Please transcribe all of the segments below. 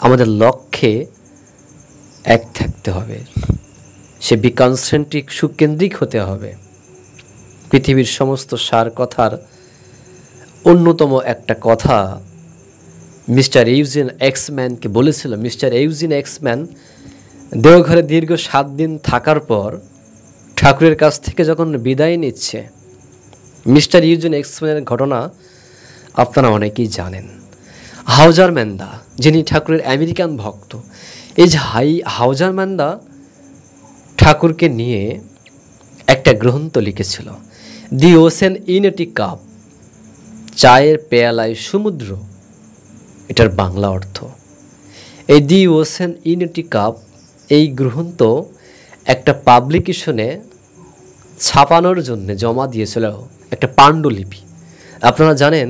আমাদের লক্ষ্যে এক থাকতে হবে, সে বিকনসেন্ট্রিক সুকেন্দ্রিক হতে হবে। পৃথিবীর সমস্ত সার কথার অন্যতম একটা কথা মিস্টার ইউজিন এক্সম্যানকে বলেছিল। মিস্টার ইউজিন এক্সম্যান দেওঘরে দীর্ঘ 7 দিন থাকার পর ঠাকুরের কাছ থেকে যখন বিদায় নিচ্ছে, মিস্টার ইউজিন এক্সম্যানের ঘটনা আপনারা অনেকেই জানেন। হাউজার ম্যান্দা, যিনি ঠাকুরের আমেরিকান ভক্ত, এই যে হাউজার ম্যান্দা ঠাকুরকে নিয়ে একটা গ্রন্থ লিখেছিল, দি ওশেন ইন এ কাপ, চায়ের পেয়ালায় সমুদ্র, এটার বাংলা অর্থ। এই দি ওশেন ইন এ কাপ এই গ্রন্থ একটা পাবলিকেশনে ছাপানোর জন্য জমা দিয়েছিল, একটা পাণ্ডুলিপি। আপনারা জানেন,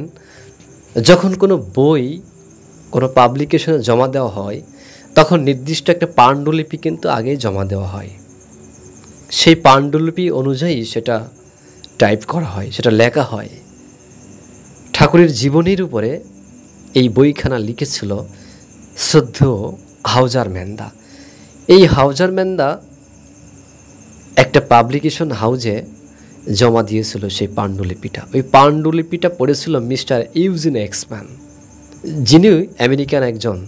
যখন কোনো বই কোনো পাবলিকেশনে জমা দেওয়া হয় তখন নির্দিষ্ট একটা পাণ্ডুলিপি কিন্তু আগেই জমা দেওয়া হয়। সেই পাণ্ডুলিপি অনুযায়ী সেটা টাইপ করা হয়, সেটা লেখা হয়। ঠাকুরের জীবনীর উপরে এই বইখানা লিখেছিল শ্রদ্ধেয় হাউজার ম্যান্দা। এই হাউজার ম্যান্দা একটা পাবলিকেশন হাউজে জমা দিয়েছিল সেই পাণ্ডুলিপিটা। ওই পাণ্ডুলিপিটা পড়েছিল মিস্টার ইউজিন এক্সম্যান, যিনি আমেরিকান একজন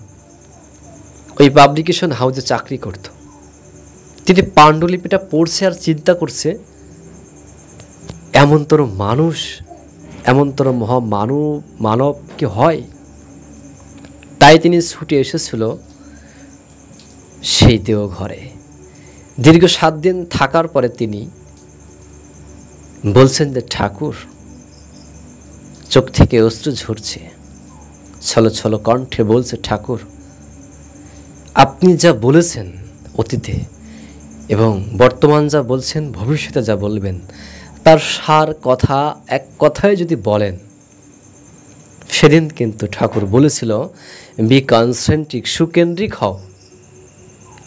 ওই পাবলিকেশন হাউজে চাকরি করত। তিনি পাণ্ডুলিপিটা পড়ছে আর চিন্তা করছে, এমনতর মানুষ, এমনতর মানব কি হয়? তাই তিনি ছুটে এসেছিল সেই দেওঘরে। দীর্ঘ 7 দিন থাকার পরে তিনি বলছেন যে, ঠাকুর, চোখ থেকে অশ্রু ঝরছে, ছলো ছলো কণ্ঠে বলছে, ঠাকুর, আপনি যা বলেছেন অতীতে এবং বর্তমান যা বলছেন, ভবিষ্যতে যা বলবেন, তার সার কথা এক কথায় যদি বলেন। সেদিন কিন্তু ঠাকুর বলেছিল, বি কনসেন্ট্রিক, সুকেন্দ্রিক হও।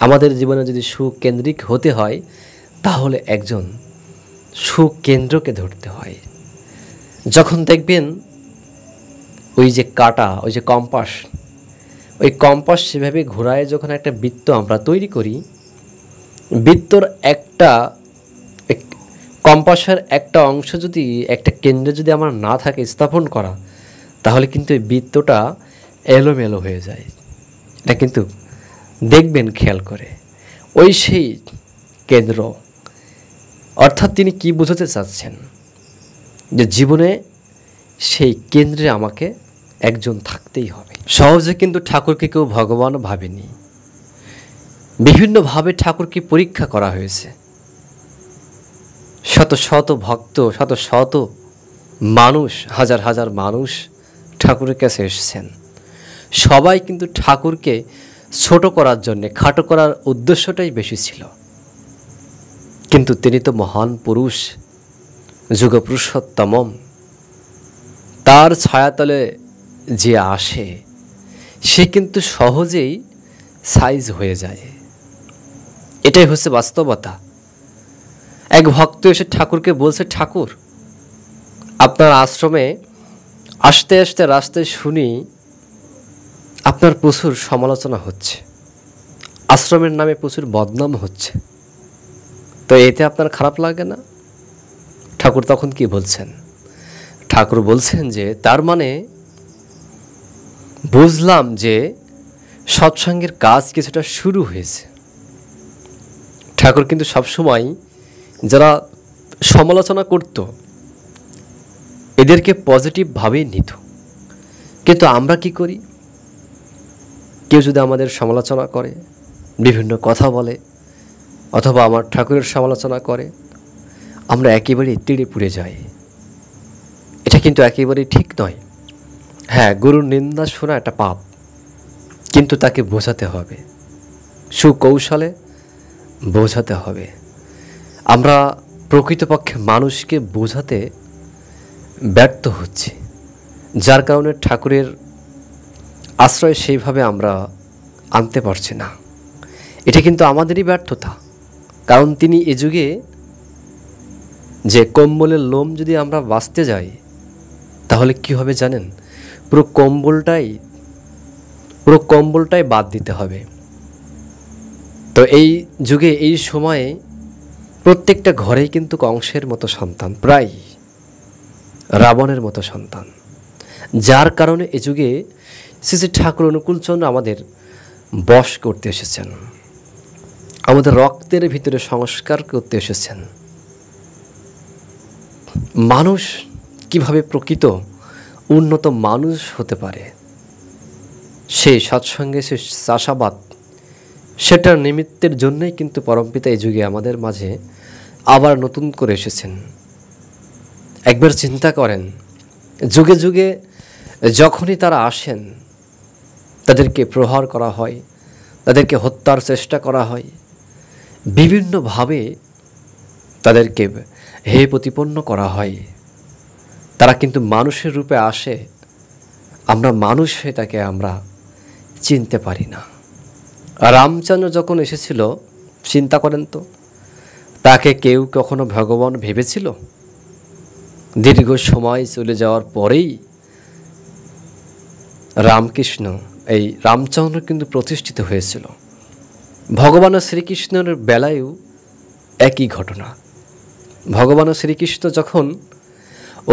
আমাদের জীবনে যদি সুকেন্দ্রিক হতে হয় তাহলে একজন সুকেন্দ্রকে ধরতে হয়। যখন দেখবেন ওই যে কাঁটা, ওই যে কম্পাস, ওই কম্পাস সেভাবে ঘোরায় যখন একটা বৃত্ত আমরা তৈরি করি, বৃত্তর একটা কম্পাসের একটা অংশ যদি একটা কেন্দ্রে যদি আমার না থাকে স্থাপন করা, তাহলে কিন্তু এই বৃত্তটা এলোমেলো হয়ে যায়। এটা কিন্তু দেখবেন খেয়াল করে। ওই সেই কেন্দ্র, অর্থাৎ তিনি কি বোঝাতে চাচ্ছেন, যে জীবনে সেই কেন্দ্রে আমাকে একজন থাকতেই হবে। সহজে কিন্তু ঠাকুরকে কেউ ভগবান ভাবেনি, বিভিন্নভাবে ঠাকুরকে পরীক্ষা করা হয়েছে। শত শত ভক্ত, শত শত মানুষ, হাজার হাজার মানুষ ঠাকুরের কাছে এসেছেন। সবাই কিন্তু ঠাকুরকে ছোট করার জন্যে, খাটো করার উদ্দেশ্যটাই বেশি ছিল। কিন্তু তিনি তো মহান পুরুষ, যুগপুরুষোত্তমম, তার ছায়াতলে যে আসে সে কিন্তু সহজেই সাইজ হয়ে যায়। এটাই হচ্ছে বাস্তবতা। এক ভক্ত এসে ঠাকুরকে বলছে, ঠাকুর, আপনার আশ্রমে আসতে আসতে রাস্তায় শুনি আপনার প্রচুর সমালোচনা হচ্ছে, আশ্রমের নামে প্রচুর বদনাম হচ্ছে, তো এতে আপনার খারাপ লাগে না? ঠাকুর তখন কি বলছেন? ঠাকুর বলছেন যে, তার মানে বুঝলাম যে সৎসঙ্গের কাজ কিছুটা শুরু হয়েছে। ঠাকুর কিন্তু সবসময় যারা সমালোচনা করত এদেরকে পজিটিভভাবেই নিত। কিন্তু আমরা কি করি? কেউ যদি আমাদের সমালোচনা করে, বিভিন্ন কথা বলে, অথবা আমার ঠাকুরের সমালোচনা করে, আমরা একেবারে তেড়ে পুড়ে যাই। এটা কিন্তু একেবারেই ঠিক নয়। হ্যাঁ, গুরুর নিন্দা শোনা একটা পাপ, কিন্তু তাকে বোঝাতে হবে, সুকৌশলে বোঝাতে হবে। আমরা প্রকৃতপক্ষে মানুষকে বোঝাতে ব্যর্থ হচ্ছি, যার কারণে ঠাকুরের আশ্রয় সেইভাবে আমরা আনতে পারছি না। এটা কিন্তু আমাদেরই ব্যর্থতা। কারণ তিনি এ যুগে যে কম্বলের লোম যদি আমরা বাঁচতে যাই, তাহলে কি হবে জানেন? পুরো কম্বলটাই পুরো কম্বলটাই বাদ দিতে হবে। তো এই যুগে এই সময়ে প্রত্যেকটা ঘরেই কিন্তু কংসের মতো সন্তান, প্রায় রাবণের মতো সন্তান, যার কারণে এই যুগে শ্রী শ্রী ঠাকুর অনুকূলচন্দ্র আমাদের বশ করতে এসেছেন, আমাদের রক্তের ভিতরে সংস্কার করতে এসেছেন। মানুষ কিভাবে প্রকৃত উন্নত মানুষ হতে পারে, সেই সৎসঙ্গে সে চাষাবাদ, সেটার নিমিত্তের জন্যই কিন্তু পরমপিতা এই যুগে আমাদের মাঝে আবার নতুন করে এসেছেন। একবার চিন্তা করেন, যুগে যুগে যখনই তারা আসেন তাদেরকে প্রহার করা হয়, তাদেরকে হত্যার চেষ্টা করা হয়, বিভিন্নভাবে তাদেরকে হে প্রতিপন্ন করা হয়। তারা কিন্তু মানুষের রূপে আসে, আমরা মানুষ হয়ে তাকে আমরা চিনতে পারি না। রামচন্দ্র যখন এসেছিল, চিন্তা করেন তো, তাকে কেউ কখনো ভগবান ভেবেছিল? দীর্ঘ সময় চলে যাওয়ার পরেই রামকৃষ্ণ, এই রামচন্দ্র কিন্তু প্রতিষ্ঠিত হয়েছিল। ভগবান শ্রীকৃষ্ণের বেলায়ও একই ঘটনা। ভগবান শ্রীকৃষ্ণ যখন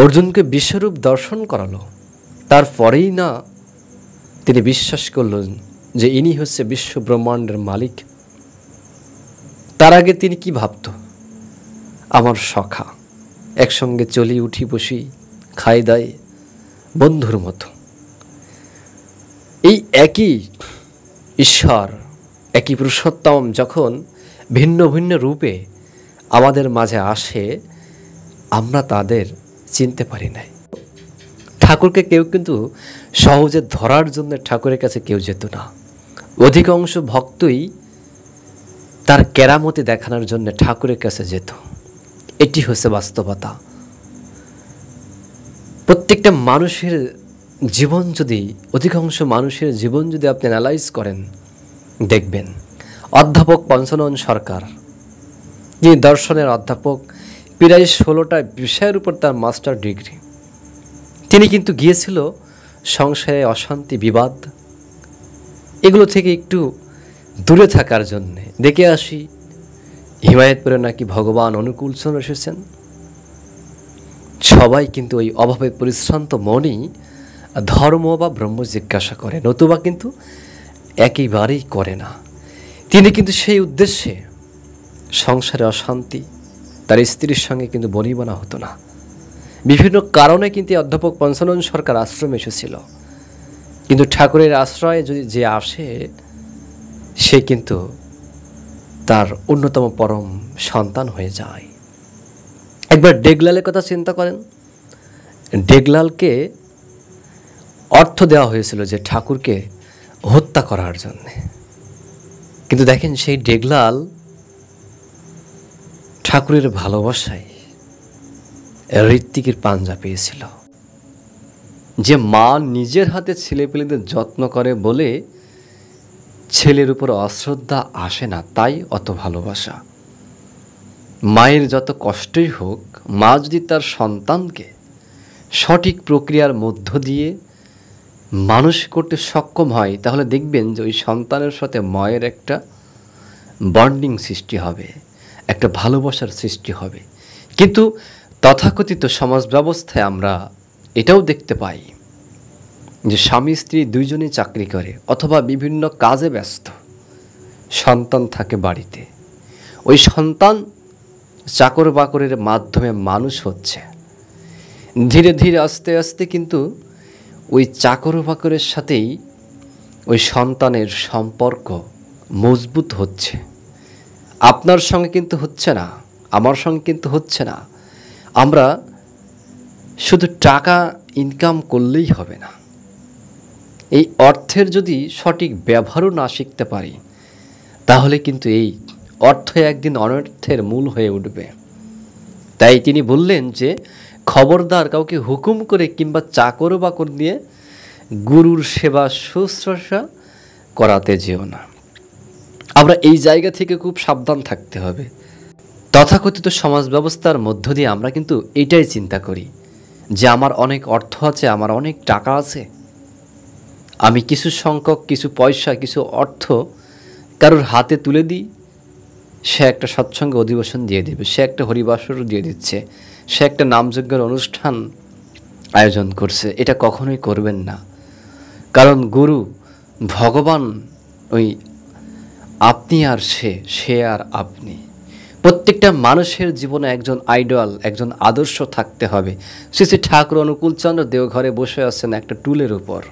অর্জুনকে বিশ্বরূপ দর্শন করালো, তারপরেই না তিনি বিশ্বাস করলেন যে ইনি হচ্ছে বিশ্ব ব্রহ্মাণ্ডের মালিক। তার আগে তিনি কি ভাবত? আমার সখা, একসঙ্গে চলি উঠি বসি, খাই দাই, বন্ধুর মতো। এই একই ঈশ্বর, একই পুরুষোত্তম যখন ভিন্ন ভিন্ন রূপে আমাদের মাঝে আসে, আমরা তাদের চিনতে পারি নাই। ঠাকুরকে কেউ কিন্তু সহজে ধরার জন্য ঠাকুরের কাছে কেউ যেত না। অধিকাংশ ভক্তই তার কেরামতি দেখানোর জন্য ঠাকুরের কাছে যেত। এটি হচ্ছে বাস্তবতা। প্রত্যেকটা মানুষের জীবন যদি, অধিকাংশ মানুষের জীবন যদি আপনি অ্যানালাইজ করেন, দেখবেন অধ্যাপক পঞ্চানন সরকার, যিনি দর্শনের অধ্যাপক, প্রায় 16টা বিষয়ের উপর তার মাস্টার ডিগ্রি, তিনি কিন্তু গিয়েছিল সংসারে অশান্তি, বিবাদ, এগুলো থেকে একটু দূরে থাকার জন্যে। দেখে আসি হিমায়তপুরে নাকি ভগবান অনুকূলচন্দ্র এসেছেন। সবাই কিন্তু ওই অভাবে পরিশ্রান্ত মনেই ধর্ম বা ব্রহ্ম জিজ্ঞাসা করে, নতুবা কিন্তু একেবারেই করে না। তিনি কিন্তু সেই উদ্দেশ্যে সংসারে অশান্তি, তার স্ত্রীর সঙ্গে কিন্তু বনিবনা হতো না। বিভিন্ন কারণে কিন্তু অধ্যাপক পঞ্চানন সরকার আশ্রমে এসেছিল। কিন্তু ঠাকুরের আশ্রয়ে যদি যে আসে, সে কিন্তু তার অন্যতম পরম সন্তান হয়ে যায়। একবার ডেগলালের কথা চিন্তা করেন। ডেগলালকে অর্থ দেওয়া হয়েছিল যে ঠাকুরকে হত্যা করার জন্যে, কিন্তু দেখেন সেই ডেগলাল ঠাকুরের ভালোবাসায় ঋত্বিকের পাঞ্জা পেয়েছিল। যে মা নিজের হাতে ছেলেপেলেদের যত্ন করে বলে ছেলের উপর অশ্রদ্ধা আসে না, তাই অত ভালোবাসা। মায়ের যত কষ্টই হোক, মা যদি তার সন্তানকে সঠিক প্রক্রিয়ার মধ্য দিয়ে মানুষ করতে সক্ষম হয়, তাহলে দেখবেন যে ওই সন্তানের সাথে মায়ের একটা বন্ডিং সৃষ্টি হবে, একটা ভালোবাসার সৃষ্টি হবে। কিন্তু তথাকথিত সমাজ ব্যবস্থায় আমরা এটাও দেখতে পাই যে স্বামী স্ত্রী দুইজনেই চাকরি করে অথবা বিভিন্ন কাজে ব্যস্ত, সন্তান থাকে বাড়িতে। ওই সন্তান চাকর বাকরের মাধ্যমে মানুষ হচ্ছে। ধীরে ধীরে আস্তে আস্তে কিন্তু ওই চাকর বাকরের সাথেই ওই সন্তানের সম্পর্ক মজবুত হচ্ছে। আপনার সঙ্গে কিন্তু হচ্ছে না, আমার সঙ্গে কিন্তু হচ্ছে না। আমরা শুধু টাকা ইনকাম করলেই হবে না, এই অর্থের যদি সঠিক ব্যবহারও না শিখতে পারি, তাহলে কিন্তু এই অর্থ একদিন অনর্থের মূল হয়ে উঠবে। তাই তিনি বললেন যে খবরদার কাউকে হুকুম করে কিংবা চাকর বাকর দিয়ে গুরুর সেবা শুশ্রূষা করাতে যেও না। আমরা এই জায়গা থেকে খুব সাবধান থাকতে হবে। তথাকথিত সমাজ ব্যবস্থার মধ্য দিয়ে আমরা কিন্তু এটাই চিন্তা করি যে আমার অনেক অর্থ আছে, আমার অনেক টাকা আছে, আমি কিছু সংখ্যক কিছু পয়সা কিছু অর্থ কারোর হাতে তুলে দিই, সে একটা সৎসঙ্গ অধিবেশন দিয়ে দেবে, সে একটা হরিবাসর দিয়ে দিচ্ছে, সে একটা নামযজ্ঞের অনুষ্ঠান আয়োজন করছে। এটা কখনোই করবেন না, কারণ গুরু ভগবান ওই আপনি আর সে আর আপনি। প্রত্যেকটা মানুষের জীবনে একজন আইডল, একজন আদর্শ থাকতে হবে। শ্রী শ্রী ঠাকুর অনুকূলচন্দ্র দেওঘরে বসে আছেন একটা টুলের উপর।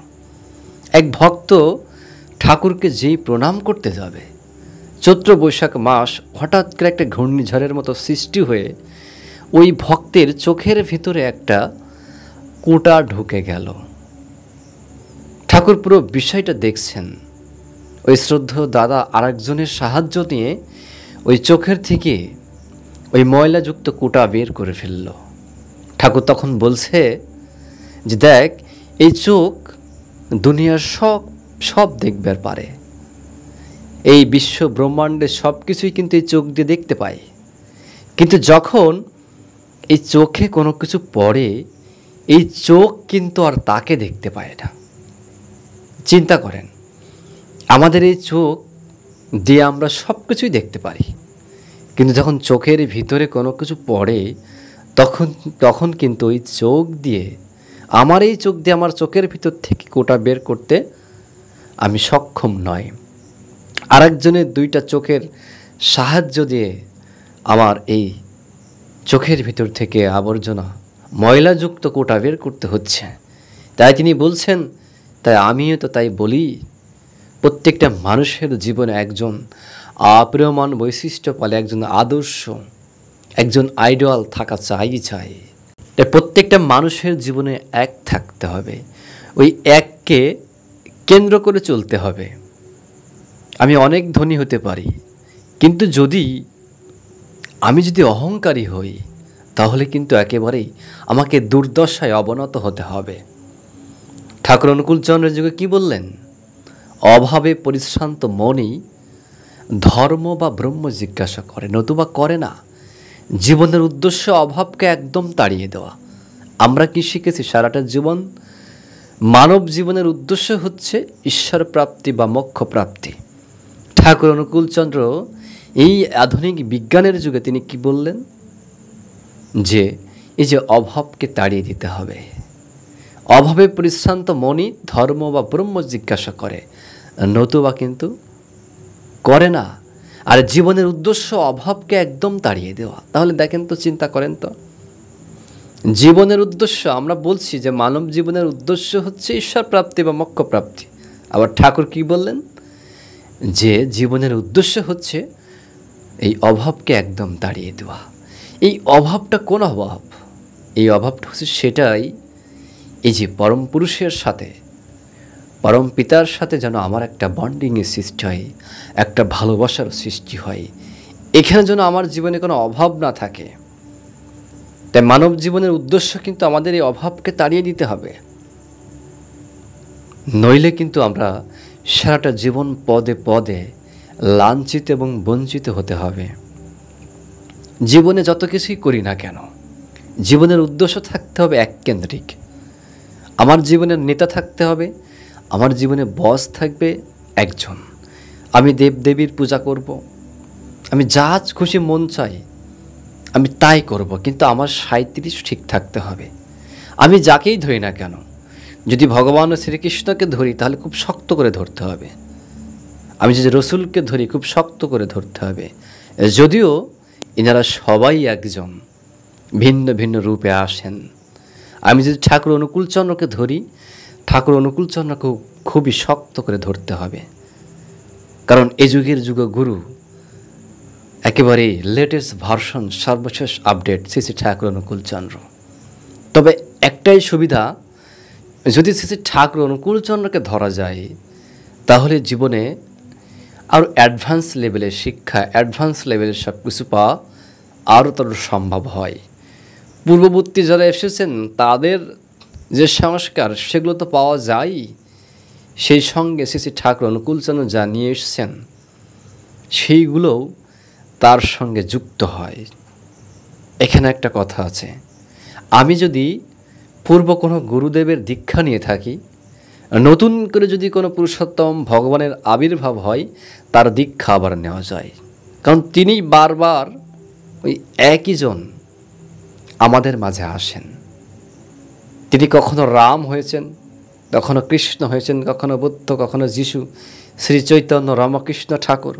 এক ভক্ত ঠাকুরকে যেই প্রণাম করতে যাবে, চৈত্র বৈশাখ মাস হঠাৎ করে একটা ঘূর্ণিঝড়ের মতো সৃষ্টি হয়ে ওই ভক্তের চোখের ভিতরে একটা কোটা ঢুকে গেল। ঠাকুর পুরো বিষয়টা দেখছেন। ওই শ্রদ্ধেয় দাদা আরেকজনের সাহায্য নিয়ে ওই চোখের থেকে ওই ময়লাযুক্ত কোটা বের করে ফেলল। ঠাকুর তখন বলছে যে দেখ, এই চোখ দুনিয়ার সব দেখবার পারে, এই বিশ্ব ব্রহ্মাণ্ডের সব কিছুই কিন্তু এই চোখ দিয়ে দেখতে পায়, কিন্তু যখন এই চোখে কোনো কিছু পড়ে, এই চোখ কিন্তু আর তাকে দেখতে পায় না। চিন্তা করেন, আমাদের এই চোখ দিয়ে আমরা সব কিছুই দেখতে পারি, কিন্তু যখন চোখের ভিতরে কোনো কিছু পড়ে তখন কিন্তু ওই চোখ দিয়ে, আমার এই চোখ দিয়ে আমার চোখের ভিতর থেকে কোটা বের করতে আমি সক্ষম নয়। আরেকজনের দুইটা চোখের সাহায্য দিয়ে আমার এই চোখের ভিতর থেকে আবর্জনা ময়লাযুক্ত কোটা বের করতে হচ্ছে। তাই তিনি বলছেন, তাই আমিও তো তাই বলি, প্রত্যেকটা মানুষের জীবনে একজন অপ্রিয়মান বৈশিষ্ট্য পালে, একজন আদর্শ, একজন আইডল থাকা চাই। তাই প্রত্যেকটা মানুষের জীবনে এক থাকতে হবে, ওই এককে কেন্দ্র করে চলতে হবে। আমি অনেক ধনী হতে পারি, কিন্তু আমি যদি অহংকারী হই, তাহলে কিন্তু একেবারেই আমাকে দুর্দশায় অবনত হতে হবে। ঠাকুর অনুকূলচন্দ্রের যুগে কি বললেন? অভাবে পরিশ্রান্ত মনই ধর্ম বা ব্রহ্ম জিজ্ঞাসা করে, নতুবা করে না। জীবনের উদ্দেশ্য অভাবকে একদম তাড়িয়ে দেওয়া। আমরা কি শিখেছি সারাটা জীবন? মানব জীবনের উদ্দেশ্য হচ্ছে ঈশ্বর প্রাপ্তি বা মোক্ষ প্রাপ্তি। ঠাকুর অনুকূলচন্দ্র এই আধুনিক বিজ্ঞানের যুগে তিনি কি বললেন? যে এই যে অভাবকে তাড়িয়ে দিতে হবে। অভাবে পরিশ্রান্ত মনই ধর্ম বা ব্রহ্ম জিজ্ঞাসা করে, নতুবা কিন্তু করে না। আর জীবনের উদ্দেশ্য অভাবকে একদম তাড়িয়ে দেওয়া। তাহলে দেখেন তো, চিন্তা করেন তো, জীবনের উদ্দেশ্য, আমরা বলছি যে মানব জীবনের উদ্দেশ্য হচ্ছে ঈশ্বর প্রাপ্তি বা মোক্ষ প্রাপ্তি। আবার ঠাকুর কি বললেন? যে জীবনের উদ্দেশ্য হচ্ছে এই অভাবকে একদম তাড়িয়ে দেওয়া। এই অভাবটা কোন অভাব? এই অভাবটা হচ্ছে সেটাই, এই যে পরম পুরুষের সাথে, পরম পিতার সাথে যেন আমার একটা বন্ডিংয়ের সৃষ্টি হয়, একটা ভালোবাসার সৃষ্টি হয়, এখানে যেন আমার জীবনে কোনো অভাব না থাকে। তাই মানব জীবনের উদ্দেশ্য কিন্তু আমাদের এই অভাবকে তাড়িয়ে দিতে হবে, নইলে কিন্তু আমরা সারাটা জীবন পদে পদে লাঞ্ছিত এবং বঞ্চিত হতে হবে। জীবনে যত কিছুই করি না কেন, জীবনের উদ্দেশ্য থাকতে হবে এককেন্দ্রিক। আমার জীবনের নেতা থাকতে হবে, আমার জীবনে বস থাকবে একজন। আমি দেবদেবীর পূজা করব, আমি যা খুশি মন চাই আমি তাই করব, কিন্তু আমার 37 ঠিক থাকতে হবে। আমি যাকেই ধরি না কেন, যদি ভগবান শ্রীকৃষ্ণকে ধরি তাহলে খুব শক্ত করে ধরতে হবে। আমি যদি রসুলকে ধরি খুব শক্ত করে ধরতে হবে। যদিও এনারা সবাই একজন, ভিন্ন ভিন্ন রূপে আসেন। আমি যদি ঠাকুর অনুকূলচন্দ্রকে ধরি, ঠাকুর অনুকূলচন্দ্রকে খুবই শক্ত করে ধরতে হবে, কারণ এ যুগের যুগগুরু, একেবারে লেটেস্ট ভার্সন, সর্বশেষ আপডেট শ্রী শ্রী ঠাকুর অনুকূলচন্দ্র। তবে একটাই সুবিধা, যদি শ্রী শ্রী ঠাকুর অনুকূলচন্দ্রকে ধরা যায় তাহলে জীবনে আরও অ্যাডভান্স লেভেলের শিক্ষা, অ্যাডভান্স লেভেলের সব কিছু পাওয়া আরও তোর সম্ভব হয়। পূর্ববর্তী যারা এসেছেন তাদের যে সংস্কার সেগুলো তো পাওয়া যায়, সেই সঙ্গে শ্রী শ্রী ঠাকুর অনুকূলচন্দ্র যা নিয়ে এসেছেন সেইগুলোও তার সঙ্গে যুক্ত হয়। এখানে একটা কথা আছে, আমি যদি পূর্ব কোনো গুরুদেবের দীক্ষা নিয়ে থাকি, নতুন করে যদি কোনো পুরুষোত্তম ভগবানের আবির্ভাব হয়, তার দীক্ষা আবার নেওয়া যায়। কারণ তিনি বারবার ওই একই জন আমাদের মাঝে আসেন। তিনি কখনো রাম হয়েছেন, কখনো কৃষ্ণ হয়েছেন, কখনো বুদ্ধ, কখনো যিশু, শ্রী চৈতন্য রামকৃষ্ণ ঠাকুর,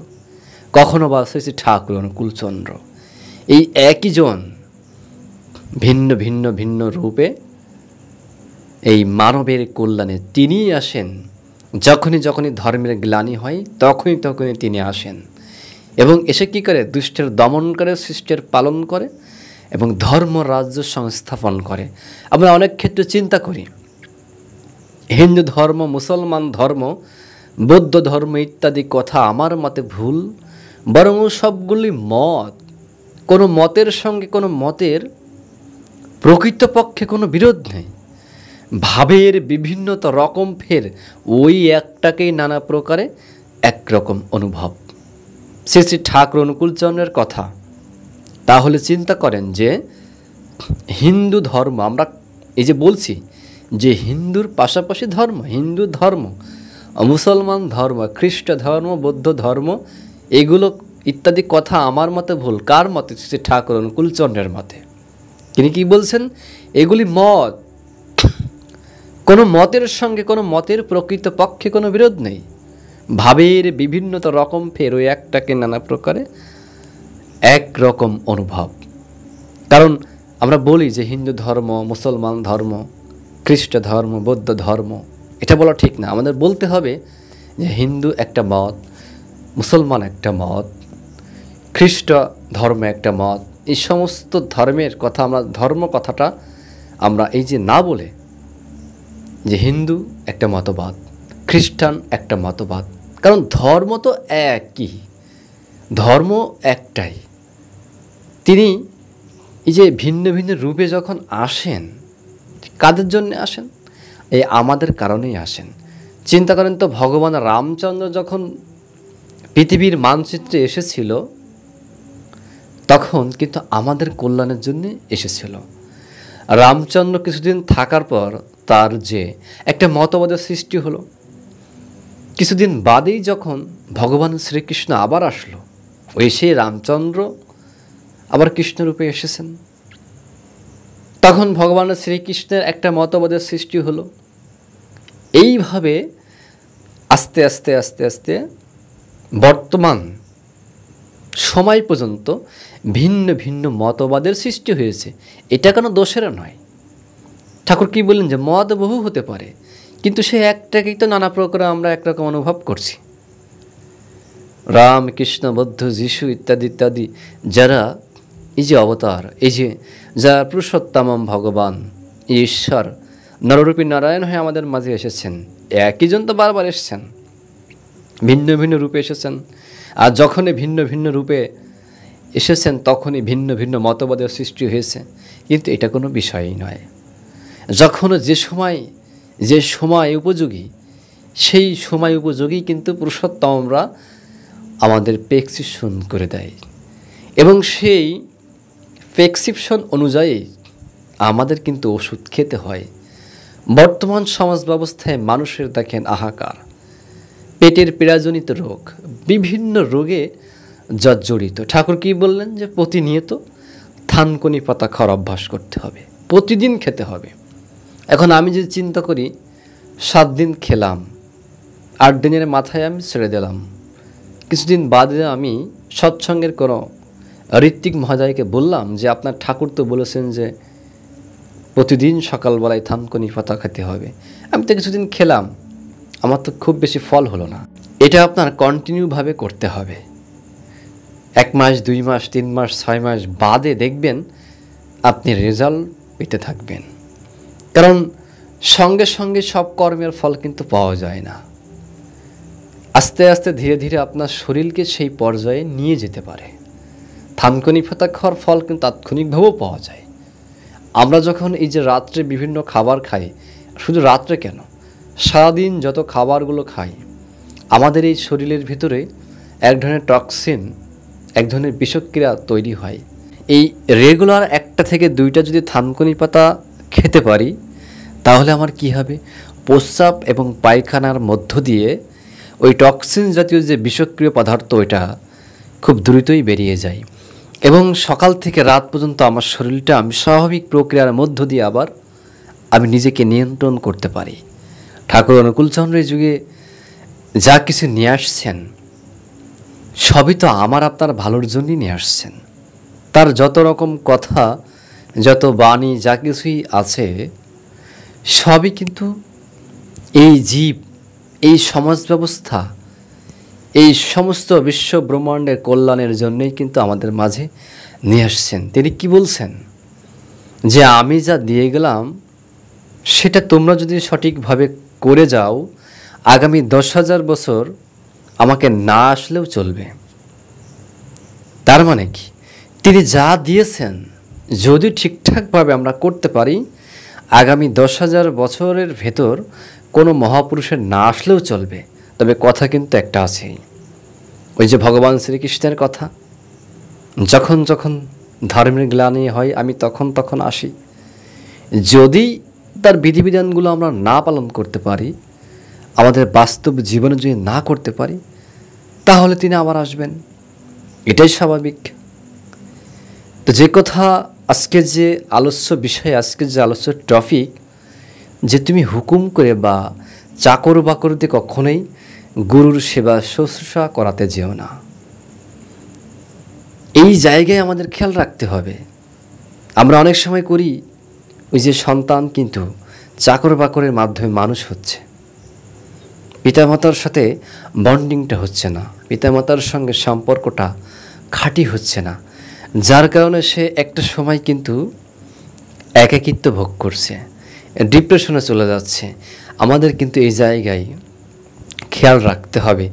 কখনো বা শ্রী শ্রী ঠাকুর অনুকূলচন্দ্র। এই একই জন ভিন্ন ভিন্ন ভিন্ন রূপে এই মানবের কল্যাণে তিনিই আসেন। যখনই যখনই ধর্মের গ্লানি হয় তখনই তখনই তিনি আসেন এবং এসে কী করে? দুষ্টের দমন করে, শিষ্টের পালন করে এবং ধর্ম রাজ্য সংস্থাপন করে। আমরা অনেক ক্ষেত্রে চিন্তা করি হিন্দু ধর্ম, মুসলমান ধর্ম, বৌদ্ধ ধর্ম ইত্যাদি কথা আমার মতে ভুল। বরং সবগুলি মত, কোনো মতের সঙ্গে কোনো মতের প্রকৃতপক্ষে কোনো বিরোধ নেই। ভাবের বিভিন্নতা রকম ফের ওই একটাকেই নানা প্রকারে একরকম অনুভব। শ্রী শ্রী ঠাকুর অনুকূলচন্দ্রের কথা। তাহলে চিন্তা করেন যে হিন্দু ধর্ম, আমরা এই যে বলছি যে হিন্দুর পাশাপাশি ধর্ম, হিন্দু ধর্ম, মুসলমান ধর্ম, খ্রিস্ট ধর্ম, বৌদ্ধ ধর্ম, এগুলো ইত্যাদি কথা আমার মতে ভুল। কার মতে? শ্রী ঠাকুর অনুকূলচন্দ্রের মতে। তিনি কি বলছেন? এগুলি মত, কোনো মতের সঙ্গে কোনো মতের প্রকৃতপক্ষে কোনো বিরোধ নেই। ভাবের বিভিন্নতা রকম ফের ওই একটাকে নানা প্রকারে একরকম অনুভব। কারণ আমরা বলি যে হিন্দু ধর্ম, মুসলমান ধর্ম, খ্রিস্ট ধর্ম, বৌদ্ধ ধর্ম, এটা বলা ঠিক না। আমাদের বলতে হবে যে হিন্দু একটা মত, মুসলমান একটা মত, খ্রিস্ট ধর্ম একটা মত। এই সমস্ত ধর্মের কথা আমরা, ধর্ম কথাটা আমরা এই যে না বলে যে হিন্দু একটা মতবাদ, খ্রিস্টান একটা মতবাদ, কারণ ধর্ম তো একই, ধর্ম একটাই। তিনি এই যে ভিন্ন ভিন্ন রূপে যখন আসেন, কাদের জন্য আসেন? এই আমাদের কারণেই আসেন। চিন্তা করেন তো, ভগবান রামচন্দ্র যখন পৃথিবীর মানচিত্রে এসেছিল তখন কিন্তু আমাদের কল্যাণের জন্য এসেছিল। রামচন্দ্র কিছুদিন থাকার পর তার যে একটা মতবাদের সৃষ্টি হলো, কিছুদিন বাদেই যখন ভগবান শ্রীকৃষ্ণ আবার আসলো, ওই সেই রামচন্দ্র আবার কৃষ্ণরূপে এসেছেন, তখন ভগবান শ্রীকৃষ্ণের একটা মতবাদের সৃষ্টি হলো। এইভাবে আস্তে আস্তে আস্তে আস্তে বর্তমান সময় পর্যন্ত ভিন্ন ভিন্ন মতবাদের সৃষ্টি হয়েছে। এটা কোনো দোষের নয়। ঠাকুর কি বললেন যে মত বহু হতে পারে, কিন্তু সে একটাকেই তো নানা প্রকারে আমরা একরকম অনুভব করছি। রাম, কৃষ্ণ, বৌদ্ধ, যিশু ইত্যাদি ইত্যাদি যারা এই যে অবতার, এই যে যারা পুরুষোত্তম ভগবান ঈশ্বর নররূপী নারায়ণ হয়ে আমাদের মাঝে এসেছেন, একই জন তো বারবার এসেছেন, ভিন্ন ভিন্ন রূপে এসেছেন। আর যখনই ভিন্ন ভিন্ন রূপে এসেছেন তখনই ভিন্ন ভিন্ন মতবাদের সৃষ্টি হয়েছে। কিন্তু এটা কোনো বিষয়ই নয়। যখন যে সময় উপযোগী, সেই সময় উপযোগী কিন্তু পুরুষোত্তমরা আমাদের প্রেসক্রিপশন করে দেয় এবং সেই প্রেসক্রিপশন অনুযায়ী আমাদের কিন্তু ওষুধ খেতে হয়। বর্তমান সমাজ ব্যবস্থায় মানুষের দেখেন হাহাকার, পেটের পীড়াজনিত রোগ, বিভিন্ন রোগে জর্জরিত। ঠাকুর কি বললেন যে প্রতিনিয়ত থানকুনি পাতা খাওয়ার অভ্যাস করতে হবে, প্রতিদিন খেতে হবে। এখন আমি যদি চিন্তা করি 7 দিন খেলাম, 8 দিনের মাথায় আমি ছেড়ে দিলাম, কিছুদিন বাদে আমি সৎসঙ্গের কোনো ঋত্বিক মহোদয়কে বললাম যে আপনার ঠাকুর তো বলেছেন যে প্রতিদিন সকালবেলায় থানকুনি পাতা খেতে হবে। আমি তো কিছুদিন খেলাম, আমার তো খুব বেশি ফল হলো না। এটা আপনার কন্টিনিউভাবে করতে হবে। 1 মাস, 2 মাস, 3 মাস, 6 মাস বাদে দেখবেন আপনি রেজাল্ট পেতে থাকবেন। কারণ সঙ্গে সঙ্গে সব কর্মের ফল কিন্তু পাওয়া যায় না। আস্তে আস্তে ধীরে ধীরে আপনার শরীরকে সেই পর্যায়ে নিয়ে যেতে পারে। থানকুনি পাতা খাওয়ার ফল কিন্তু তাৎক্ষণিকভাবেও পাওয়া যায়। আমরা যখন এই যে রাত্রে বিভিন্ন খাবার খাই, শুধু রাত্রে কেন, সারাদিন যত খাবারগুলো খাই, আমাদের এই শরীরের ভিতরে এক ধরনের টক্সিন, এক ধরনের বিষক্রিয়া তৈরি হয়। এই রেগুলার 1টা থেকে 2টা যদি থানকুনি পাতা খেতে পারি, তাহলে আমার কি হবে? প্রস্রাব এবং পায়খানার মধ্য দিয়ে ওই টক্সিন জাতীয় যে বিষক্রিয় পদার্থ ওইটা খুব দ্রুতই বেরিয়ে যায় এবং সকাল থেকে রাত পর্যন্ত আমার শরীরটা আমি স্বাভাবিক প্রক্রিয়ার মধ্য দিয়ে আবার আমি নিজেকে নিয়ন্ত্রণ করতে পারি। ঠাকুর অনুকূলচন্দ্রের যুগে যা কিছু নিয়ে আসছেন সবই তো আমার আপনার ভালোর জন্যই নিয়ে আসছেন। তার যত রকম কথা, যত বাণী, যা কিছুই আছে সবই কিন্তু এই জীব, এই সমাজ ব্যবস্থা, এই সমস্ত বিশ্ব ব্রহ্মাণ্ডের কল্যাণের জন্যই কিন্তু আমাদের মাঝে নিয়ে আসছেন। তিনি কি বলছেন? যে আমি যা দিয়ে গেলাম সেটা তোমরা যদি সঠিকভাবে করে যাও, আগামী 10,000 বছর আমাকে না আসলেও চলবে। তার মানে কি? তিনি যা দিয়েছেন যদি ঠিকঠাকভাবে আমরা করতে পারি, আগামী 10,000 বছরের ভেতর কোনো মহাপুরুষের না আসলেও চলবে। তবে কথা কিন্তু একটা আছেই, ওই যে ভগবান শ্রীকৃষ্ণের কথা, যখন যখন ধর্মের গ্লানি হয় আমি তখন তখন আসি। যদি তার বিধিবিধানগুলো আমরা না পালন করতে পারি, আমাদের বাস্তব জীবনে যদি না করতে পারি, তাহলে তিনি আবার আসবেন, এটাই স্বাভাবিক। তো যে কথা আজকে যে আলোচ্য বিষয়, আজকে যে আলোচ্য টপিক, যে তুমি হুকুম করে বা চাকর বাকরতে কখনোই গুরুর সেবা শুশ্রূষা করাতে যেও না। এই জায়গায় আমাদের খেয়াল রাখতে হবে। আমরা অনেক সময় করি, ওই যে সন্তান কিন্তু চাকর বাকরের মাধ্যমে মানুষ হচ্ছে, পিতামাতার সাথে বন্ডিংটা হচ্ছে না, পিতামাতার সঙ্গে সম্পর্কটা খাঁটি হচ্ছে না, যার কারণে সে একটা সময় কিন্তু একাকিত্ব ভোগ করছে, ডিপ্রেশনে চলে যাচ্ছে। আমাদের কিন্তু এই জায়গায় খেয়াল রাখতে হবে।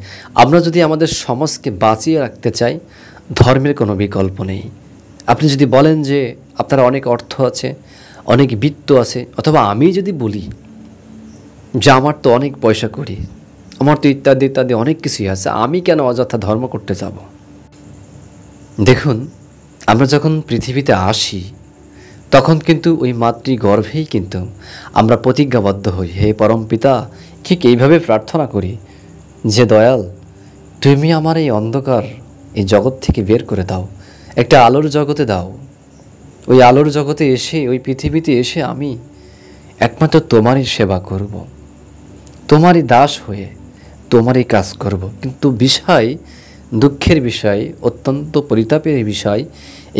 আমরা যদি আমাদের সমাজকে বাঁচিয়ে রাখতে চাই, ধর্মের কোনো বিকল্প নেই। আপনি যদি বলেন যে আপনার অনেক অর্থ আছে, অনেক বিত্ত আছে, অথবা আমি যদি বলি যে আমার তো অনেক পয়সা করি, আমার তো ইত্যাদি ইত্যাদি অনেক কিছুই আছে, আমি কেন অযথা ধর্ম করতে যাব? দেখুন, আমরা যখন পৃথিবীতে আসি তখন কিন্তু ওই মাতৃগর্ভেই কিন্তু আমরা প্রতিজ্ঞাবদ্ধ হই, হে পরমপিতা, ঠিক এইভাবে প্রার্থনা করি যে দয়াল, তুমি আমার এই অন্ধকার, এই জগৎ থেকে বের করে দাও, একটা আলোর জগতে দাও। ওই আলোর জগতে এসে, ওই পৃথিবীতে এসে আমি একমাত্র তোমারই সেবা করব, তোমারই দাস হয়ে তোমারই কাজ করব। কিন্তু দুঃখের বিষয়, অত্যন্ত পরিতাপের বিষয়,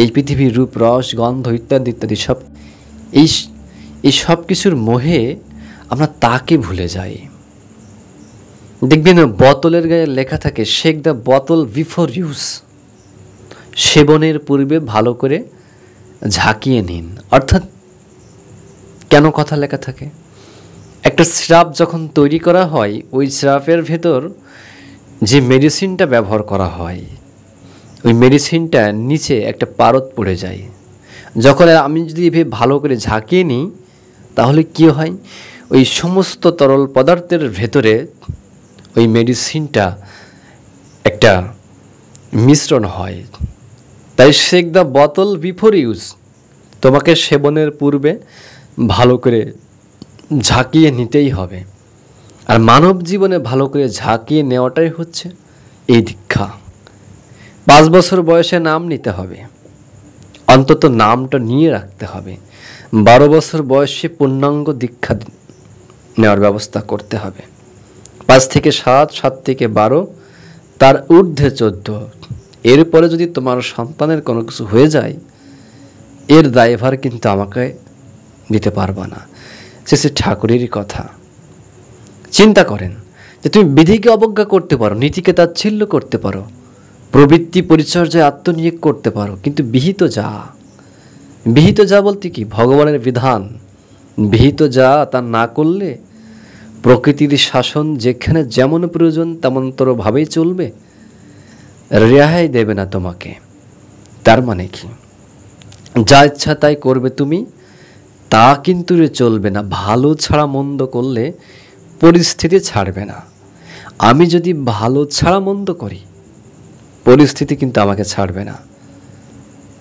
এই পৃথিবীর রূপ, রস, গন্ধ ইত্যাদি ইত্যাদি সব, এই সব কিছুর মোহে আমরা তাকে ভুলে যাই। দেখবেন বোতলের গায়ে লেখা থাকে, শেক দ্য বোতল বিফোর ইউজ, সেবনের পূর্বে ভালো করে ঝাঁকিয়ে নিন। অর্থাৎ কেন কথা লেখা থাকে? একটা সিরাপ যখন তৈরি করা হয়, ওই সিরাপের ভেতর যে মেডিসিনটা ব্যবহার করা হয়, ওই মেডিসিনটা নিচে একটা পারদ পড়ে যায়। যখন আমি যদি এভাবে ভালো করে ঝাঁকিয়ে নিই, তাহলে কি হয়? ওই সমস্ত তরল পদার্থের ভেতরে ওই মেডিসিনটা একটা মিশ্রণ হয়। তাই শেক দ্য বোতল বিফোর ইউজ, তোমাকে সেবনের পূর্বে ভালো করে ঝাঁকিয়ে নিতেই হবে। আর মানব জীবনে ভালো করে ঝাঁকিয়ে নেওয়াটাই হচ্ছে এই দীক্ষা। 5 বছর বয়সে নাম নিতে হবে, অন্তত নামটা নিয়ে রাখতে হবে। 12 বছর বয়সে পূর্ণাঙ্গ দীক্ষা নেওয়ার ব্যবস্থা করতে হবে। 5 থেকে 7, 7 থেকে 12, তার ঊর্ধ্বে 14। এরপরে যদি তোমার সন্তানের কোনো কিছু হয়ে যায়, এর দায়ভার কিন্তু আমাকে দিতে পারবা না। সে ঠাকুরেরই কথা। চিন্তা করেন যে তুমি বিধিকে অবজ্ঞা করতে পারো, নীতিকে তাচ্ছিল্য করতে পারো, প্রবৃত্তি পরিচর্যায় আত্মনিয়োগ করতে পারো, কিন্তু বিহিত যা বলতে কি? ভগবানের বিধান বিহিত যা তা না করলে প্রকৃতির শাসন যেখানে যেমন প্রয়োজন তেমনতরভাবেই চলবে, রেহাই দেবে না তোমাকে। তার মানে কি? যা ইচ্ছা তাই করবে তুমি, তা কিন্তু চলবে না। ভালো ছাড়া মন্দ করলে পরিস্থিতি ছাড়বে না। আমি যদি ভালো ছাড়া মন্দ করি, পরিস্থিতি কিন্তু আমাকে ছাড়বে না।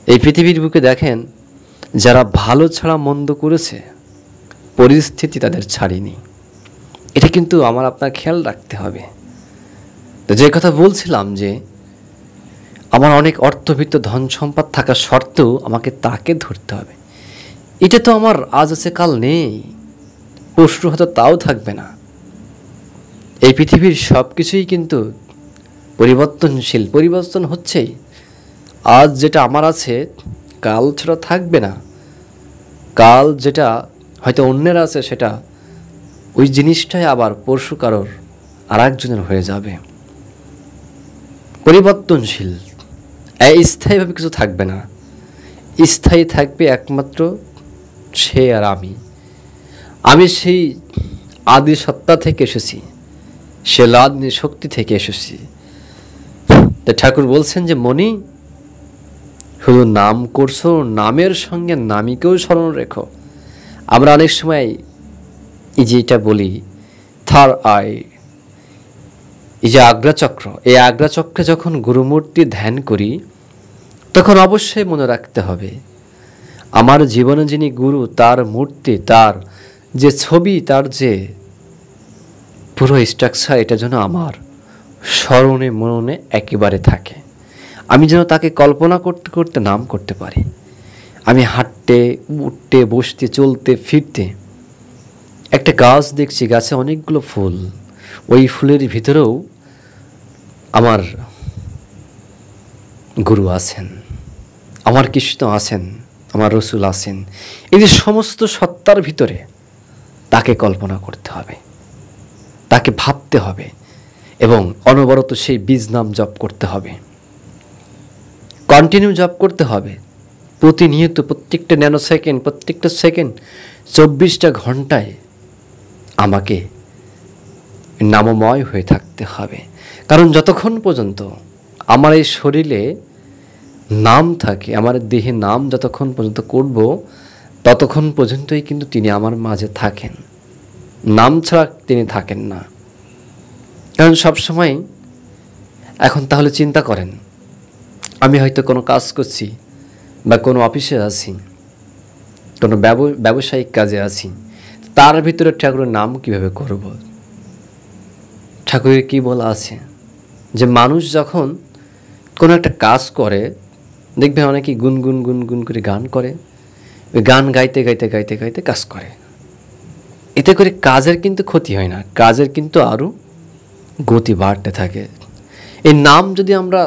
এই পৃথিবীর বুকে দেখেন, যারা ভালো ছাড়া মন্দ করেছে পরিস্থিতি তাদের ছাড়েনি। এটা কিন্তু আমার আপনার খেয়াল রাখতে হবে। তো যে কথা বলছিলাম যে আমার অনেক অর্থবিত্ত ধন সম্পদ থাকা সত্ত্বেও আমাকে তাকে ধরতে হবে, এটা তো আমার আজ আছে কাল নেই, পরশু হয়তো তাও থাকবে না। এই পৃথিবীর সব কিছুই কিন্তু পরিবর্তনশীল, পরিবর্তন হচ্ছেই। আজ যেটা আমার আছে কাল সেটা থাকবে না, কাল যেটা হয়তো অন্যের আছে সেটা ওই জিনিসটাই আবার পরশু কারোর আর একজনের হয়ে যাবে। পরিবর্তনশীল, স্থায়ীভাবে কিছু থাকবে না। স্থায়ী থাকবে একমাত্র সে আর আমি সেই আদি সত্তা থেকে এসেছি, সে লাদনি শক্তি থেকে এসেছি। তো ঠাকুর বলছেন যে মনি, শুধু নাম করছো, নামের সঙ্গে নামীকেও স্মরণ রেখো। আমরা অনেক সময় এই যে এটা বলি থার্ড আই, এই যে আগ্রাচক্র, এই আগ্রাচক্রে যখন গুরুমূর্তি ধ্যান করি তখন অবশ্যই মনে রাখতে হবে আমার জীবনে যিনি গুরু, তার মূর্তি, তার যে ছবি, তার যে পুরো স্ট্রাকচার, এটা যেন আমার স্মরণে মননে একেবারে থাকে। আমি যেন তাকে কল্পনা করতে করতে নাম করতে পারি। আমি হাঁটতে, উঠতে, বসতে, চলতে, ফিরতে একটা গাছ দেখছি, গাছে অনেকগুলো ফুল, ওই ফুলের ভিতরেও আমার গুরু আছেন, আমার কৃষ্ণ আছেন, আমার রসুল আছেন। এই যে সমস্ত সত্তার ভিতরে তাকে কল্পনা করতে হবে, তাকে ভাবতে হবে এবং অনবরত সেই বীজ নাম জপ করতে হবে, কন্টিনিউ জপ করতে হবে প্রতিনিয়ত, প্রত্যেকটা ন্যানো সেকেন্ড, প্রত্যেকটা সেকেন্ড, 24টা ঘন্টায় আমাকে নামময় হয়ে থাকতে হবে। কারণ যতক্ষণ পর্যন্ত আমার এই শরীরে নাম থাকে, আমার দেহে নাম যতক্ষণ পর্যন্ত করব ততক্ষণ পর্যন্তই কিন্তু তিনি আমার মাঝে থাকেন। নাম ছাড়া তিনি থাকেন না। কারণ সবসময় এখন তাহলে চিন্তা করেন, আমি হয়তো কোনো কাজ করছি বা কোনো অফিসে আছি, কোনো ব্যবসায়িক কাজে আছি, তার ভিতরে ঠাকুরের নাম কিভাবে করব? ঠাকুরের কি বলা আছে যে মানুষ যখন কোনো একটা কাজ করে, দেখবেন অনেকেই গুনগুন গুনগুন করে গান করে, ওই গান গাইতে গাইতে গাইতে গাইতে কাজ করে। এতে করে কাজের কিন্তু ক্ষতি হয় না, কাজের কিন্তু আরও গতি বাড়তে থাকে। এই নাম যদি আমরা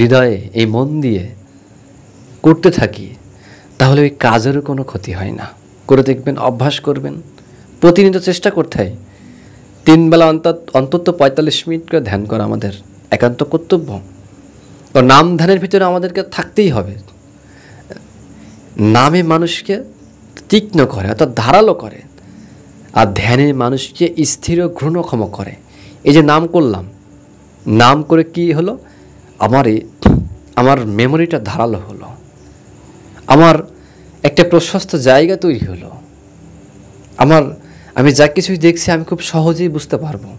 হৃদয়ে, এই মন দিয়ে করতে থাকি তাহলে ওই কাজেরও কোনো ক্ষতি হয় না। করে দেখবেন, অভ্যাস করবেন, প্রতিনিয়ত চেষ্টা করতে হয়। 3 বেলা অন্তত 45 মিনিট করে ধ্যান করা আমাদের একান্ত কর্তব্য। নাম ধ্যানের ভিতরে আমাদেরকে থাকতেই হবে। নামে মানুষকে তীক্ষ্ণ করে, অর্থাৎ ধারালো করে, আর ধ্যানে মানুষকে স্থির ও ঘূর্ণক্ষম করে। এই যে নাম করলাম, নাম করে কি হলো, আমার মেমোরিটা ধারালো হলো, আমার একটা প্রশস্ত জায়গা তৈরি হলো, আমি যা কিছুই দেখছি আমি খুব সহজেই বুঝতে পারবো।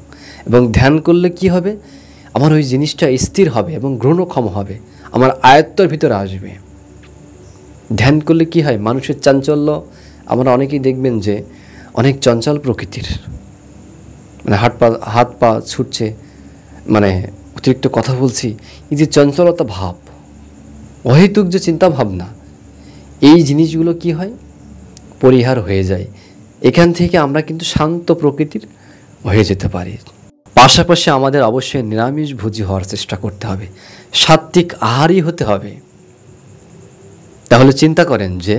এবং ধ্যান করলে কি হবে, আমার ওই জিনিসটা স্থির হবে এবং গ্রহণক্ষম হবে, আমার আয়ত্তর ভিতরে আসবে। ধ্যান করলে কি হয়, মানুষের চাঞ্চল্য, আমরা অনেকেই দেখবেন যে অনেক চঞ্চল প্রকৃতির, মানে হাত পা ছুটছে, মানে অতিরিক্ত কথা বলছি, এই যে চঞ্চলতা ভাব, অহেতুক যে চিন্তা ভাবনা, এই জিনিসগুলো কি হয়, পরিহার হয়ে যায়। এখান থেকে আমরা কিন্তু শান্ত প্রকৃতির হয়ে যেতে পারি। পাশাপাশি আমাদের অবশ্যই নিরামিষভোজী হওয়ার চেষ্টা করতে হবে, সাত্ত্বিক আহারই হতে হবে। তাহলে চিন্তা করেন যে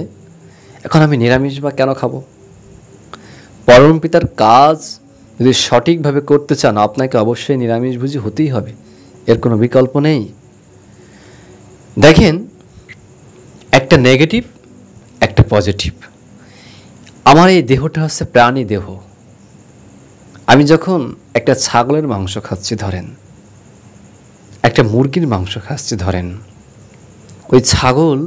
এখন আমি নিরামিষ বা কেন খাবো? পরম পিতার কাজ যদি সঠিকভাবে করতে চান আপনাকে অবশ্যই নিরামিষভোজী হতেই হবে, এর কোনো বিকল্প নেই। দেখেন, একটা নেগেটিভ, একটা পজিটিভ। আমার এই দেহটা হচ্ছে প্রাণী দেহ। আমি যখন একটা ছাগলের মাংস খাচ্ছি ধরেন, একটা মুরগির মাংস খাচ্ছি ধরেন, ওই ছাগল,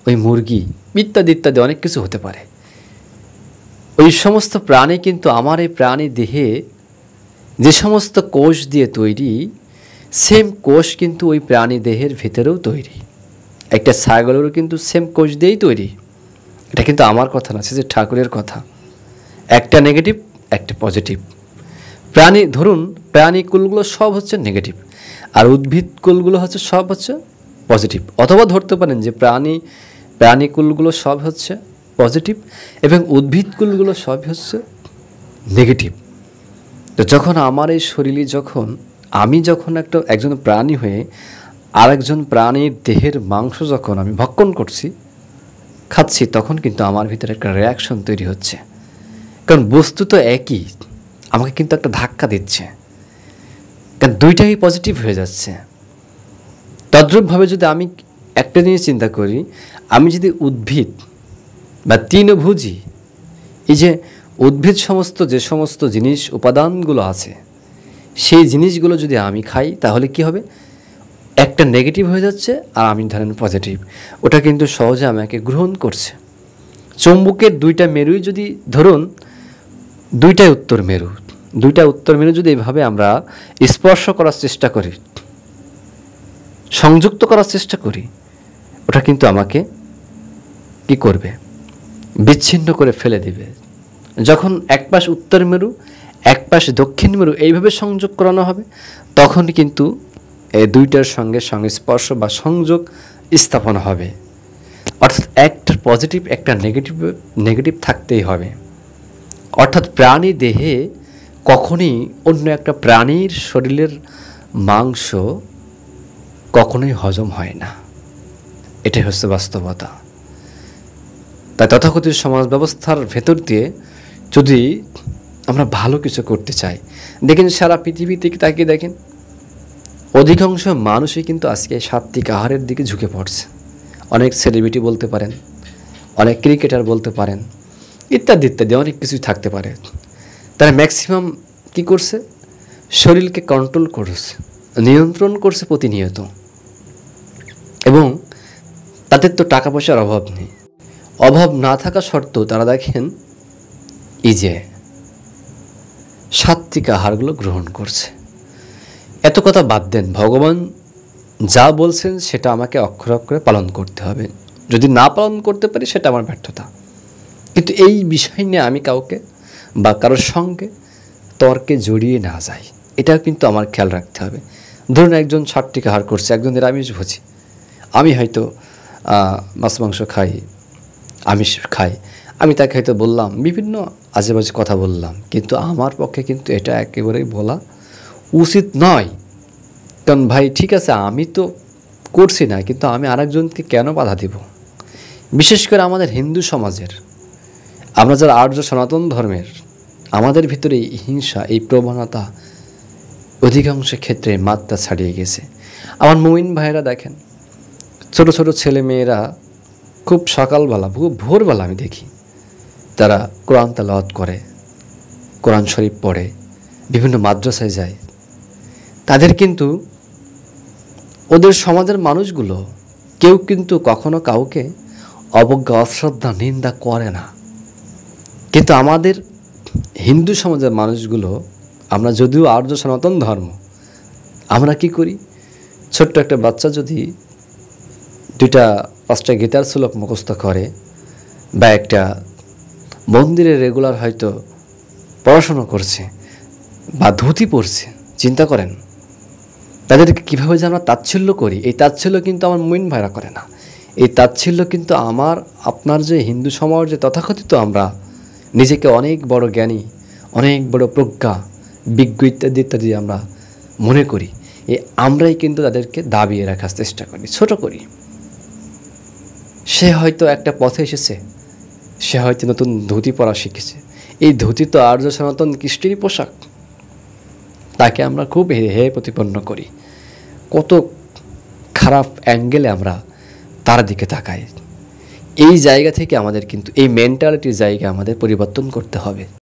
ওই মুরগি ইত্যাদি ইত্যাদি অনেক কিছু হতে পারে। ওই সমস্ত প্রাণী কিন্তু আমার এই প্রাণী দেহে যে সমস্ত কোষ দিয়ে তৈরি, সেম কোষ কিন্তু ওই প্রাণী দেহের ভিতরেও তৈরি। একটা ছাগলেরও কিন্তু সেম কোষ দিয়েই তৈরি, এটা কিন্তু আমার কথা না, শ্রী ঠাকুরের কথা। একটা নেগেটিভ, একটা পজিটিভ। ধরুন প্রাণীকুলগুলো সব হচ্ছে নেগেটিভ, আর উদ্ভিদকুলগুলো হচ্ছে সব হচ্ছে পজিটিভ। অথবা ধরতে পারেন যে প্রাণীকুলগুলো সব হচ্ছে পজিটিভ এবং উদ্ভিদকুলগুলো সব হচ্ছে নেগেটিভ। তো যখন আমার এই শরীরে আমি যখন একজন প্রাণী হয়ে আরেকজন প্রাণীর দেহের মাংস যখন আমি ভক্ষণ খাচ্ছি, তখন কিন্তু আমার ভিতরে একটা রিয়াকশন তৈরি হচ্ছে। কারণ বস্তু তো একই, আমাকে কিন্তু একটা ধাক্কা দিচ্ছে, কারণ দুইটাই পজিটিভ হয়ে যাচ্ছে। তদ্রূপভাবে যদি আমি একটা জিনিস চিন্তা করি, আমি যদি উদ্ভিদ বা তৃণভোজী, এই যে উদ্ভিদ যে সমস্ত জিনিস উপাদানগুলো আছে, সেই জিনিসগুলো যদি আমি খাই, তাহলে কি হবে? একটা নেগেটিভ হয়ে যাচ্ছে আর আমি ধরেন পজিটিভ, ওটা কিন্তু সহজে আমাকে গ্রহণ করছে। চুম্বকের দুইটা মেরুই যদি ধরুন দুইটা উত্তর মেরু যদি এভাবে আমরা স্পর্শ করার চেষ্টা করি, সংযুক্ত করার চেষ্টা করি, ওটা কিন্তু আমাকে কি করবে? বিচ্ছিন্ন করে ফেলে দিবে। যখন এক পাশ উত্তর মেরু, এক পাশ দক্ষিণ মেরু এইভাবে সংযোগ করানো হবে, তখন কিন্তু এই দুইটার সঙ্গে সংস্পর্শ বা সংযোগ স্থাপন হবে। অর্থাৎ একটা পজিটিভ একটা নেগেটিভ থাকতেই হবে। অর্থাৎ প্রাণী দেহে কখনোই অন্য একটা প্রাণীর শরীরের মাংস কখনোই হজম হয় না। এটাই হচ্ছে বাস্তবতা। তাই তথাকথিত সমাজ ব্যবস্থার ভেতর দিয়ে যদি আমরা ভালো কিছু করতে চাই, দেখেন সারা পৃথিবী থেকে তাকিয়ে দেখেন, অধিকাংশ মানুষই কিন্তু আজকে সাত্ত্বিক আহারের দিকে ঝুঁকে পড়ছে। অনেক সেলিব্রিটি বলতে পারেন, অনেক ক্রিকেটার বলতে পারেন, ইত্যাদি ইত্যাদি অনেক কিছুই থাকতে পারে। তারা ম্যাক্সিমাম কি করছে? শরীরকে কন্ট্রোল করছে, নিয়ন্ত্রণ করছে প্রতিনিয়ত। এবং তাদের তো টাকা পয়সার অভাব নেই, অভাব না থাকা সত্ত্বেও তারা দেখেন এই যে সাত্ত্বিক আহারগুলো গ্রহণ করছে। এত কথা বাদ দেন, ভগবান যা বলছেন সেটা আমাকে অক্ষরে অক্ষরে পালন করতে হবে। যদি না পালন করতে পারি সেটা আমার ব্যর্থতা। কিন্তু এই বিষয় নিয়ে আমি কাউকে বা কারোর সঙ্গে তর্কে জড়িয়ে না যাই, এটাও কিন্তু আমার খেয়াল রাখতে হবে। ধরুন একজন সাত্ত্বিক আহার করছে, একজন নিরামিষভোজী, আমি হয়তো মাছ মাংস খাই, আমিষ খাই, আমি তাকে হয়তো বললাম বিভিন্ন আজেবাজে কথা বললাম, কিন্তু আমার পক্ষে কিন্তু এটা একেবারেই বলা উচিত নয়। কারণ ভাই ঠিক আছে, আমি তো করছি না, কিন্তু আমি আরেকজনকে কেন বাধা দিব? বিশেষ করে আমাদের হিন্দু সমাজের, আমরা যারা আর্য সনাতন ধর্মের, আমাদের ভিতরে এই হিংসা, এই প্রবণতা অধিকাংশ ক্ষেত্রে মাত্রা ছাড়িয়ে গেছে। আমার মুমিন ভাইয়েরা দেখেন, ছোট ছোট ছেলে মেয়েরা খুব সকালবেলা, খুব ভোরবেলা আমি দেখি তারা কোরআন তেলাওয়াত করে, কোরআন শরীফ পড়ে, বিভিন্ন মাদ্রাসায় যায়। তাদের কিন্তু ওদের সমাজের মানুষগুলো কেউ কিন্তু কখনো কাউকে অবজ্ঞা, অশ্রদ্ধা, নিন্দা করে না। কিন্তু আমাদের হিন্দু সমাজের মানুষগুলো, আমরা যদিও আর্য সনাতন ধর্ম, আমরা কি করি? ছোট্ট একটা বাচ্চা যদি 2-5টা গীতার শ্লোক মুখস্থ করে বা একটা মন্দিরে রেগুলার হয়তো পড়াশোনা করছে বা ধুতি পরছে, চিন্তা করেন তাদেরকে কীভাবে যে আমরা তাচ্ছিল্য করি। এই তাচ্ছিল্য কিন্তু আমার মুমিন ভাইরা করে না। এই তাচ্ছিল্য কিন্তু আপনার যে হিন্দু সমাজ, যে তথাকথিত আমরা নিজেকে অনেক বড় জ্ঞানী, অনেক বড় প্রজ্ঞা, বিজ্ঞ ইত্যাদি ইত্যাদি আমরা মনে করি, আমরাই কিন্তু তাদেরকে দাবিয়ে রাখার চেষ্টা করি, ছোট করি। সে হয়তো একটা পথে এসেছে, সে হয়তো নতুন ধুতি পরা শিখেছে। এই ধুতি তো আর্য সনাতন কৃষ্টির পোশাক, তাকে আমরা খুব হেয় প্রতিপন্ন করি। কত খারাপ অ্যাঙ্গেলে আমরা তার দিকে তাকাই। এই জায়গা থেকে আমাদের কিন্তু এই মেন্টালিটির জায়গা আমাদের পরিবর্তন করতে হবে।